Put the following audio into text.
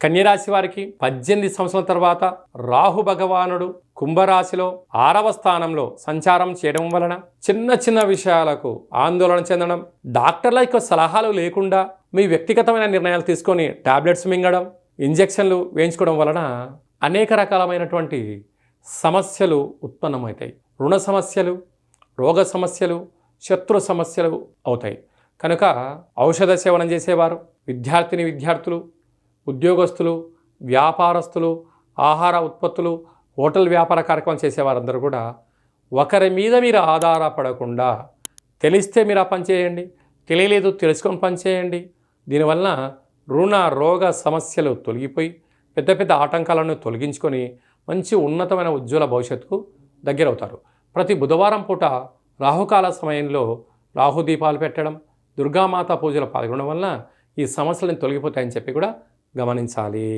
కన్యరాశి వారికి 18 సంవత్సరాల తర్వాత రాహు భగవానుడు కుంభరాశిలో 6వ స్థానంలో సంచారం చేయడం వలన చిన్న చిన్న విషయాలకు ఆందోళన చెందడం, డాక్టర్ల యొక్క సలహాలు లేకుండా మీ వ్యక్తిగతమైన నిర్ణయాలు తీసుకొని టాబ్లెట్స్ మింగడం, ఇంజెక్షన్లు వేయించుకోవడం వలన అనేక రకాలమైనటువంటి సమస్యలు ఉత్పన్నమవుతాయి. రుణ సమస్యలు, రోగ సమస్యలు, శత్రు సమస్యలు అవుతాయి. కనుక ఔషధ సేవనం చేసేవారు, విద్యార్థులు, ఉద్యోగస్తులు, వ్యాపారస్తులు, ఆహార ఉత్పత్తులు, హోటల్ వ్యాపార కార్యక్రమం చేసేవారందరూ కూడా ఒకరి మీద మీరు ఆధారపడకుండా తెలిస్తే మీరు ఆ పని చేయండి, తెలియలేదు తెలుసుకొని పని చేయండి. దీనివలన రుణ రోగ సమస్యలు తొలగిపోయి పెద్ద పెద్ద ఆటంకాలను తొలగించుకొని మంచి ఉన్నతమైన ఉజ్వల భవిష్యత్తుకు దగ్గరవుతారు. ప్రతి బుధవారం పూట రాహుకాల సమయంలో రాహుదీపాలు పెట్టడం, దుర్గామాత పూజలు పాల్గొనడం వలన ఈ సమస్యలను తొలగిపోతాయని చెప్పి కూడా గమనించాలి.